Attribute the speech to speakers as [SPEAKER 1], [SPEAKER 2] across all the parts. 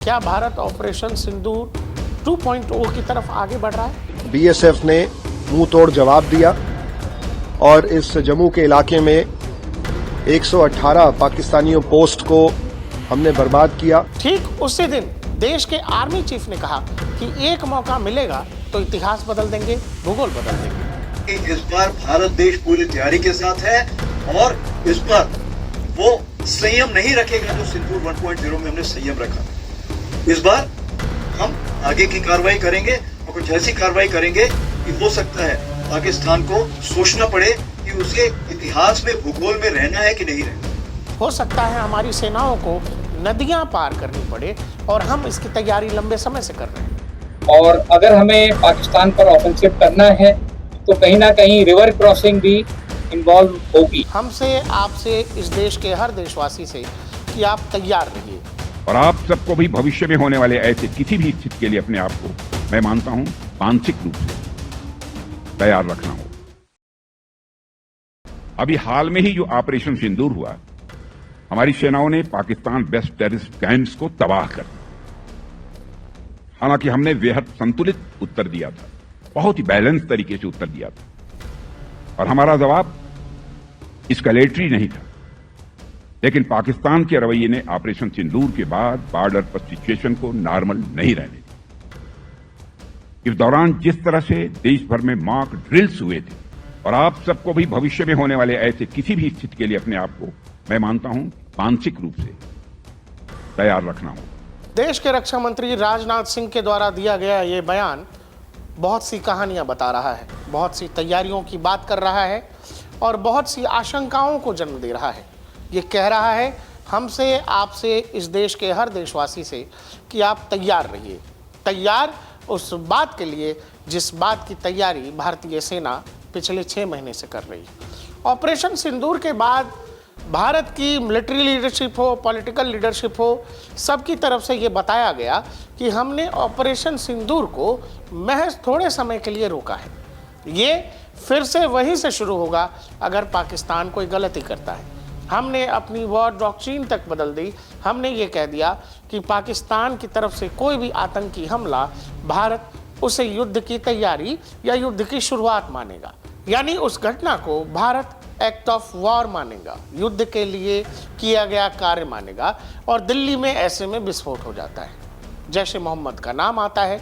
[SPEAKER 1] क्या भारत ऑपरेशन सिंदूर 2.0 की तरफ आगे बढ़ रहा है?
[SPEAKER 2] बीएसएफ ने मुंह तोड़ जवाब दिया और इस जम्मू के इलाके में 118 पाकिस्तानियों पोस्ट को हमने बर्बाद किया।
[SPEAKER 1] ठीक उसी दिन देश के आर्मी चीफ ने कहा कि एक मौका मिलेगा तो इतिहास बदल देंगे, भूगोल बदल देंगे।
[SPEAKER 3] इस बार भारत देश पूरी तैयारी के साथ है और इस बार वो संयम नहीं रखेगा जो सिंदूर 1.0 में हमने संयम रखा। इस बार हम आगे की कार्रवाई करेंगे और कुछ ऐसी कार्रवाई करेंगे कि हो सकता है पाकिस्तान को सोचना पड़े कि उसके इतिहास में, भूगोल में रहना है कि नहीं रहना।
[SPEAKER 1] हो सकता है हमारी सेनाओं को नदियां पार करनी पड़े और हम इसकी तैयारी लंबे समय से कर रहे हैं।
[SPEAKER 4] और अगर हमें पाकिस्तान पर ऑफेंसिव करना है तो कहीं ना कहीं रिवर क्रॉसिंग भी इन्वॉल्व होगी।
[SPEAKER 1] हमसे, आपसे, इस देश के हर देशवासी से कि आप तैयार रहिए।
[SPEAKER 5] और आप सबको भी भविष्य में होने वाले ऐसे किसी भी स्थिति के लिए अपने आप को, मैं मानता हूं, मानसिक रूप से तैयार रखना होगा। अभी हाल में ही जो ऑपरेशन सिंदूर हुआ, हमारी सेनाओं ने पाकिस्तान बेस्ड टेररिस्ट कैंप्स को तबाह कर दिया। हालांकि हमने बेहद संतुलित उत्तर दिया था, बहुत ही बैलेंस तरीके से उत्तर दिया था और हमारा जवाब एस्केलेटरी नहीं था। लेकिन पाकिस्तान के रवैये ने ऑपरेशन सिंदूर के बाद बॉर्डर पर सिचुएशन को नॉर्मल नहीं रहने दिया। इस दौरान जिस तरह से देश भर में मॉक ड्रिल्स हुए थे, और आप सबको भी भविष्य में होने वाले ऐसे किसी भी स्थिति के लिए अपने आप को, मैं मानता हूं, मानसिक रूप से तैयार रखना होगा।
[SPEAKER 1] देश के रक्षा मंत्री राजनाथ सिंह के द्वारा दिया गया ये बयान बहुत सी कहानियां बता रहा है, बहुत सी तैयारियों की बात कर रहा है और बहुत सी आशंकाओं को जन्म दे रहा है। ये कह रहा है हमसे, आपसे, इस देश के हर देशवासी से कि आप तैयार रहिए, तैयार उस बात के लिए जिस बात की तैयारी भारतीय सेना पिछले 6 महीने से कर रही है। ऑपरेशन सिंदूर के बाद भारत की मिलिट्री लीडरशिप हो, पॉलिटिकल लीडरशिप हो, सबकी तरफ से ये बताया गया कि हमने ऑपरेशन सिंदूर को महज थोड़े समय के लिए रोका है। ये फिर से वहीं से शुरू होगा अगर पाकिस्तान कोई गलती करता है। हमने अपनी वॉर डॉक्ट्रिन तक बदल दी। हमने ये कह दिया कि पाकिस्तान की तरफ से कोई भी आतंकी हमला, भारत उसे युद्ध की तैयारी या युद्ध की शुरुआत मानेगा, यानी उस घटना को भारत एक्ट ऑफ वॉर मानेगा, युद्ध के लिए किया गया कार्य मानेगा। और दिल्ली में ऐसे में विस्फोट हो जाता है, जैश ए मोहम्मद का नाम आता है।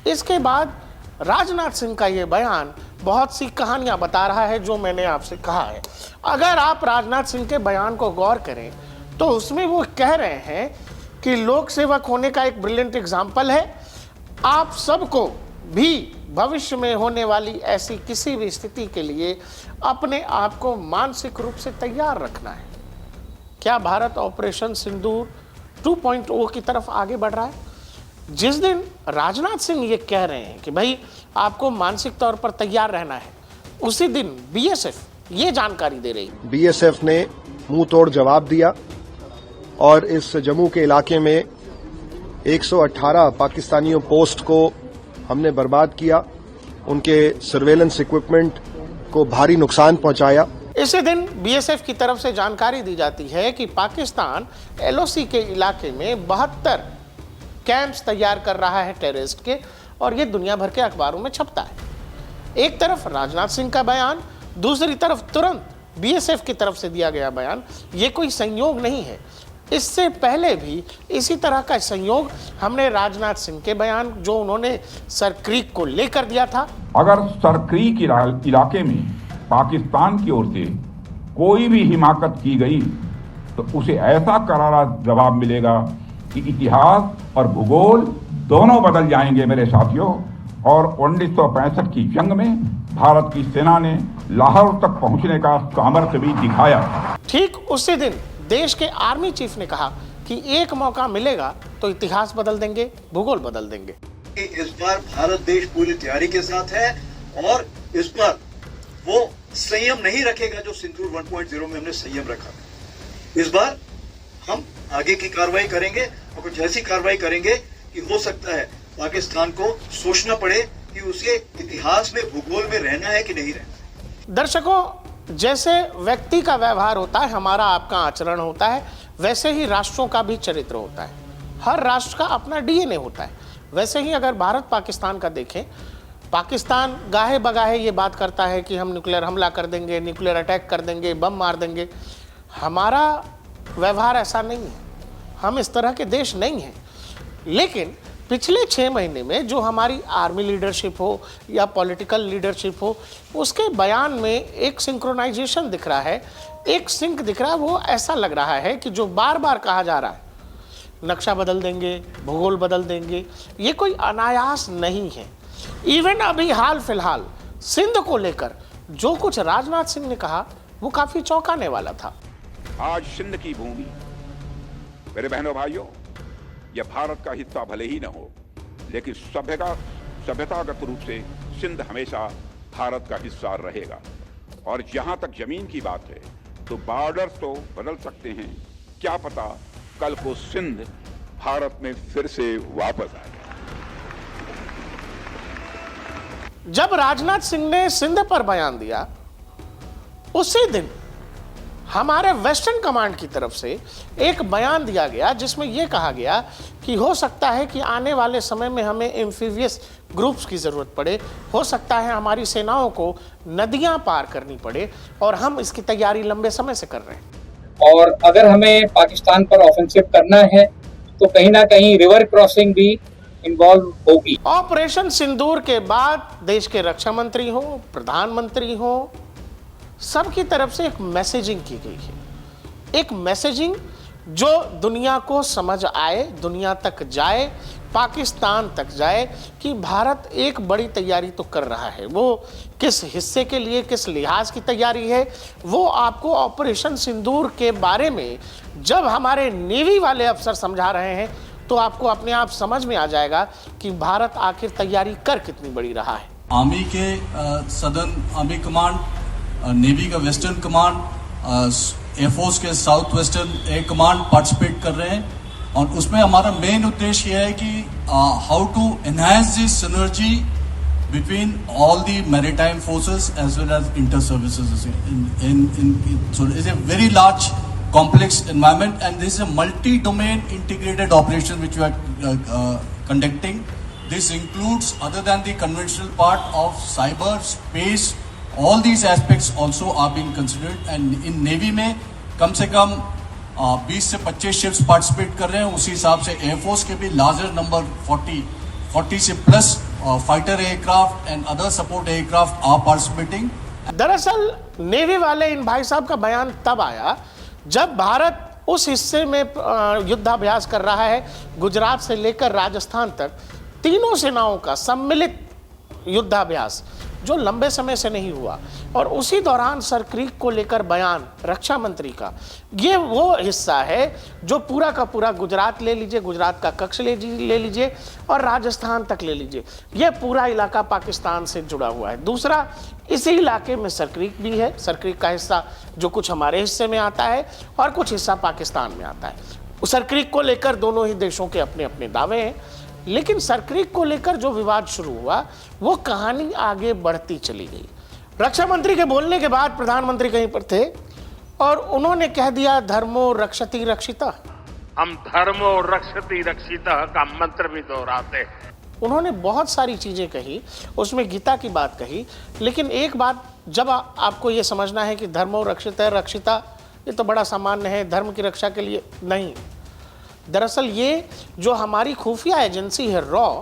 [SPEAKER 1] इसके बाद राजनाथ सिंह का ये बयान बहुत सी कहानियां बता रहा है, जो मैंने आपसे कहा है। अगर आप राजनाथ सिंह के बयान को गौर करें तो उसमें वो कह रहे हैं कि लोक सेवक होने का एक ब्रिलियंट एग्जाम्पल है। आप सबको भी भविष्य में होने वाली ऐसी किसी भी स्थिति के लिए अपने आप को मानसिक रूप से तैयार रखना है। क्या भारत ऑपरेशन सिंदूर 2.0 की तरफ आगे बढ़ रहा है? जिस दिन राजनाथ सिंह ये कह रहे हैं कि भाई आपको मानसिक तौर पर तैयार रहना है, उसी दिन बीएसएफ ये जानकारी दे रही है।
[SPEAKER 2] बीएसएफ ने मुंह तोड़ जवाब दिया और इस जम्मू के इलाके में 118 पाकिस्तानियों पोस्ट को हमने बर्बाद किया, उनके सर्वेलेंस इक्विपमेंट को भारी नुकसान पहुंचाया।
[SPEAKER 1] इसी दिन बीएसएफ की तरफ से जानकारी दी जाती है कि पाकिस्तान एलओसी के इलाके में 72 कैंप्स तैयार कर रहा है टेररिस्ट के, और ये दुनिया भर के अखबारों में छपता है। एक तरफ राजनाथ सिंह का बयान, दूसरी तरफ तुरंत बीएसएफ की तरफ से दिया गया बयान। ये कोई संयोग नहीं है, इससे पहले भी इसी तरह का संयोग हमने राजनाथ सिंह के बयान, जो उन्होंने सर क्रीक को लेकर दिया था।
[SPEAKER 5] अगर सर क्रीक इलाके में पाकिस्तान की ओर से कोई भी हिमाकत की गई तो उसे ऐसा करारा जवाब मिलेगा कि इतिहास और भूगोल दोनों बदल जाएंगे मेरे साथियों। और 1965 की जंग में भारत की सेना ने लाहौर तक पहुंचने का सामर्थ्य भी दिखाया।
[SPEAKER 1] ठीक उसी दिन देश के आर्मी चीफ ने कहा कि एक मौका मिलेगा तो इतिहास बदल देंगे, भूगोल बदल देंगे।
[SPEAKER 3] इस बार भारत देश पूरी तैयारी के साथ है और इस बार वो संयम नहीं रखेगा जो सिंदूर 1.0 में हमने संयम रखा। इस बार हम आगे की कार्रवाई करेंगे और कुछ ऐसी कार्रवाई करेंगे कि हो सकता है पाकिस्तान को सोचना पड़े कि उसके इतिहास में, भूगोल में रहना है कि नहीं रहना।
[SPEAKER 1] दर्शकों, जैसे व्यक्ति का व्यवहार होता है, हमारा आपका आचरण होता है, वैसे ही राष्ट्रों का भी चरित्र होता है। हर राष्ट्र का अपना डीएनए होता है। वैसे ही अगर भारत पाकिस्तान का देखें, पाकिस्तान गाहे बगाहे ये बात करता है कि हम न्यूक्लियर हमला कर देंगे, न्यूक्लियर अटैक कर देंगे, बम मार देंगे। हमारा व्यवहार ऐसा नहीं है, हम इस तरह के देश नहीं हैं। लेकिन पिछले 6 महीने में जो हमारी आर्मी लीडरशिप हो या पॉलिटिकल लीडरशिप हो, उसके बयान में एक सिंक्रोनाइजेशन दिख रहा है, एक सिंक दिख रहा है। वो ऐसा लग रहा है कि जो बार बार कहा जा रहा है नक्शा बदल देंगे, भूगोल बदल देंगे, ये कोई अनायास नहीं है। इवन अभी हाल फिलहाल सिंध को लेकर जो कुछ राजनाथ सिंह ने कहा वो काफी चौंकाने वाला था।
[SPEAKER 5] आज सिंध की भूमि, मेरे बहनों भाइयों, यह भारत का हिस्सा भले ही न हो, लेकिन सभ्यतागत रूप से सिंध हमेशा भारत का हिस्सा रहेगा। और जहां तक जमीन की बात है तो बॉर्डर्स तो बदल सकते हैं, क्या पता कल को सिंध भारत में फिर से वापस आए।
[SPEAKER 1] जब राजनाथ सिंह ने सिंध पर बयान दिया, उसी दिन हमारे वेस्टर्न कमांड की तरफ से एक बयान दिया गया जिसमें यह कहा गया कि हो सकता है कि आने वाले समय में हमें एम्फीबियस ग्रुप्स की जरूरत पड़े, हो सकता है हमारी सेनाओं को नदियां पार करनी पड़े, और हम इसकी तैयारी लंबे समय से कर रहे हैं।
[SPEAKER 4] और अगर हमें पाकिस्तान पर ऑफेंसिव करना है तो कहीं ना कहीं रिवर क्रॉसिंग भी इन्वॉल्व होगी।
[SPEAKER 1] ऑपरेशन सिंदूर के बाद देश के रक्षा मंत्री हो, प्रधानमंत्री हो, सबकी तरफ से एक मैसेजिंग की गई है। एक मैसेजिंग जो दुनिया को समझ आए, दुनिया तक जाए, पाकिस्तान तक जाए कि भारत एक बड़ी तैयारी तो कर रहा है। वो किस हिस्से के लिए, किस लिहाज की तैयारी है, वो आपको ऑपरेशन सिंदूर के बारे में जब हमारे नेवी वाले अफसर समझा रहे हैं तो आपको अपने आप समझ में आ जाएगा कि भारत आखिर तैयारी कर कितनी बड़ी रहा है।
[SPEAKER 6] आर्मी के सदर्न आर्मी कमांड, नेवी का वेस्टर्न कमांड, एयरफोर्स के south western air command participate कर रहे हैं, और उसमें हमारा मेन उद्देश्य ये है कि how to enhance this synergy between all the maritime forces as well as inter services so it's a very large complex environment, and this is a multi-domain integrated operation which we are conducting. This includes, other than the conventional part of cyber, space, all these aspects also are being considered. And in Navy में कम से कम 20 से 25 ships participate कर रहे हैं। उसी हिसाब से Air Force के भी larger number 40 से plus fighter aircraft and other support aircraft are participating.
[SPEAKER 1] दरअसल नेवी वाले इन भाई साहब का बयान तब आया जब भारत उस हिस्से में युद्धाभ्यास कर रहा है, गुजरात से लेकर राजस्थान तक तीनों सेनाओं का सम्मिलित युद्धाभ्यास जो लंबे समय से नहीं हुआ, और उसी दौरान सर क्रीक को लेकर बयान रक्षा मंत्री का, ये वो हिस्सा है जो पूरा का पूरा गुजरात ले लीजिए, गुजरात का कक्ष ले लीजिए और राजस्थान तक ले लीजिए, ये पूरा इलाका पाकिस्तान से जुड़ा हुआ है। दूसरा, इसी इलाके में सर क्रीक भी है, सर क्रीक का हिस्सा जो कुछ हमारे हिस्से में आता है और कुछ हिस्सा पाकिस्तान में आता है। सर क्रीक को लेकर दोनों ही देशों के अपने अपने दावे हैं, लेकिन सर क्रीक को लेकर जो विवाद शुरू हुआ वो कहानी आगे बढ़ती चली गई। रक्षा मंत्री के बोलने के बाद प्रधानमंत्री कहीं पर थे और उन्होंने कह दिया धर्मो रक्षति रक्षिता।
[SPEAKER 7] हम धर्मो रक्षति रक्षिता का मंत्र भी दोहराते हैं।
[SPEAKER 1] उन्होंने बहुत सारी चीजें कही, उसमें गीता की बात कही, लेकिन एक बात जब आपको ये समझना है कि धर्मो रक्षित है रक्षिता, ये तो बड़ा सामान्य है, धर्म की रक्षा के लिए नहीं। दरअसल ये जो हमारी खुफिया एजेंसी है रॉ,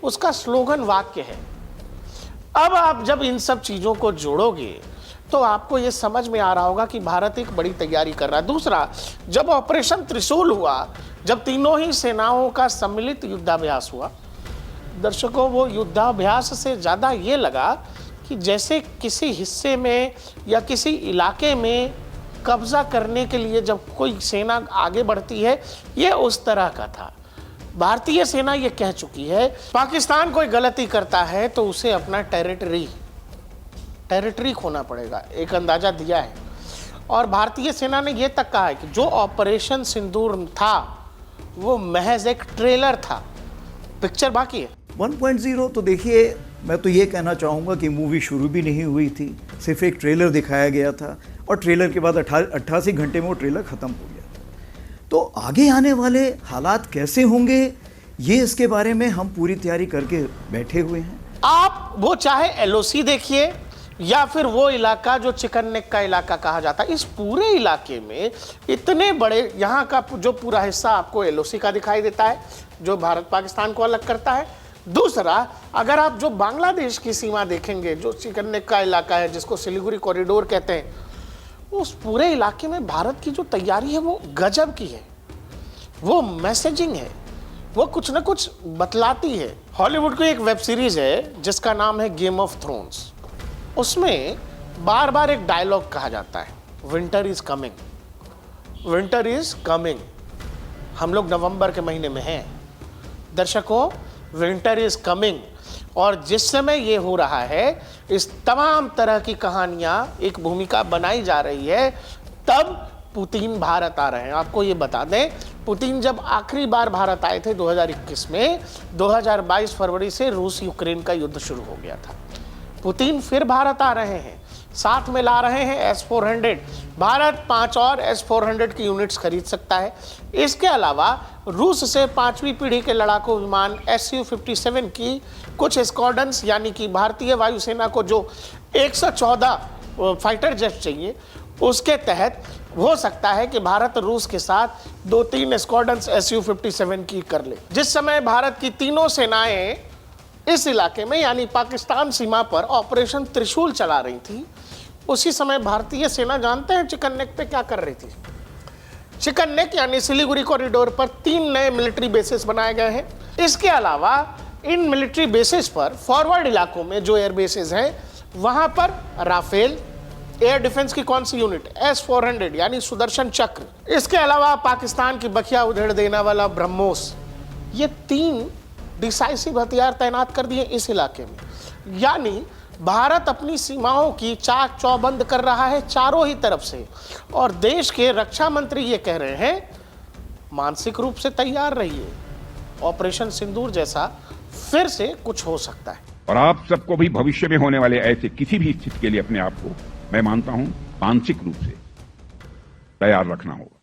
[SPEAKER 1] उसका स्लोगन वाक्य है। अब आप जब इन सब चीज़ों को जोड़ोगे तो आपको ये समझ में आ रहा होगा कि भारत एक बड़ी तैयारी कर रहा है। दूसरा, जब ऑपरेशन त्रिशूल हुआ, जब तीनों ही सेनाओं का सम्मिलित युद्धाभ्यास हुआ, दर्शकों वो युद्धाभ्यास से ज़्यादा ये लगा कि जैसे किसी हिस्से में या किसी इलाके में कब्जा करने के लिए जब कोई सेना आगे बढ़ती है, ये उस तरह का था। भारतीय सेना ये कह चुकी है पाकिस्तान कोई गलती करता है तो उसे अपना टेरिटरी खोना पड़ेगा, एक अंदाजा दिया है। और भारतीय सेना ने ये तक कहा है कि जो ऑपरेशन सिंदूर था वो महज एक ट्रेलर था, पिक्चर बाकी है।
[SPEAKER 8] 1.0 तो देखिए, मैं तो ये कहना चाहूँगा कि मूवी शुरू भी नहीं हुई थी, सिर्फ एक ट्रेलर दिखाया गया था और ट्रेलर के बाद 88 घंटे में वो ट्रेलर ख़त्म हो गया था। तो आगे आने वाले हालात कैसे होंगे, ये इसके बारे में हम पूरी तैयारी करके बैठे हुए हैं।
[SPEAKER 1] आप वो चाहे एलओसी देखिए या फिर वो इलाका जो चिकन नेक का इलाका कहा जाता है, इस पूरे इलाके में इतने बड़े, यहाँ का जो पूरा हिस्सा आपको एलओसी का दिखाई देता है जो भारत पाकिस्तान को अलग करता है। दूसरा, अगर आप जो बांग्लादेश की सीमा देखेंगे, जो चिकन नेक का इलाका है जिसको सिलीगुड़ी कॉरिडोर कहते हैं, उस पूरे इलाके में भारत की जो तैयारी है वो गजब की है, वो मैसेजिंग है, वो कुछ ना कुछ बतलाती है। हॉलीवुड की एक वेब सीरीज है जिसका नाम है गेम ऑफ थ्रोन्स। उसमें बार बार एक डायलॉग कहा जाता है, winter is coming, winter is coming. हम लोग नवंबर के महीने में हैं दर्शकों, विंटर इज कमिंग। और जिस समय ये हो रहा है, इस तमाम तरह की कहानियां एक भूमिका बनाई जा रही है, तब पुतिन भारत आ रहे हैं। आपको ये बता दें, पुतिन जब आखिरी बार भारत आए थे 2021 में, 2022 फरवरी से रूस यूक्रेन का युद्ध शुरू हो गया था। पुतिन फिर भारत आ रहे हैं, साथ में ला रहे हैं S-400। भारत 5 और S-400 की यूनिट्स खरीद सकता है। इसके अलावा रूस से 5वीं पीढ़ी के लड़ाकू विमान Su-57 की कुछ स्क्वाड्रन्स, यानी कि भारतीय वायुसेना को जो 114 फाइटर जेट चाहिए, उसके तहत हो सकता है कि भारत रूस के साथ 2-3 स्क्वाड्रन्स Su-57 की कर ले। जिस समय भारत की तीनों सेनाएं इस इलाके में यानी पाकिस्तान सीमा पर ऑपरेशन त्रिशूल चला रही थी, उसी समय भारतीय सेना जानते हैं चिकन नेक पे क्या कर रही थी। चिकन नेक यानी सिलीगुड़ी कॉरिडोर पर 3 नए मिलिट्री बेसिस बनाए गए हैं। इसके अलावा इन मिलिट्री बेसिस पर फॉरवर्ड इलाकों में जो एयर बेसिस हैं, वहां पर राफेल एयर डिफेंस की कौन सी यूनिट, S-400 यानी सुदर्शन चक्र, इसके अलावा पाकिस्तान की बखिया उधेड़ देने वाला ब्रह्मोस, ये 3 डिसाइसिव हथियार तैनात कर दिए इस इलाके में। यानी भारत अपनी सीमाओं की चाक चौबंद कर रहा है चारों ही तरफ से। और देश के रक्षा मंत्री ये कह रहे हैं, मानसिक रूप से तैयार रहिए, ऑपरेशन सिंदूर जैसा फिर से कुछ हो सकता है।
[SPEAKER 5] और आप सबको भी भविष्य में होने वाले ऐसे किसी भी स्थिति के लिए अपने आप को, मैं मानता हूं, मानसिक रूप से तैयार रखना होगा।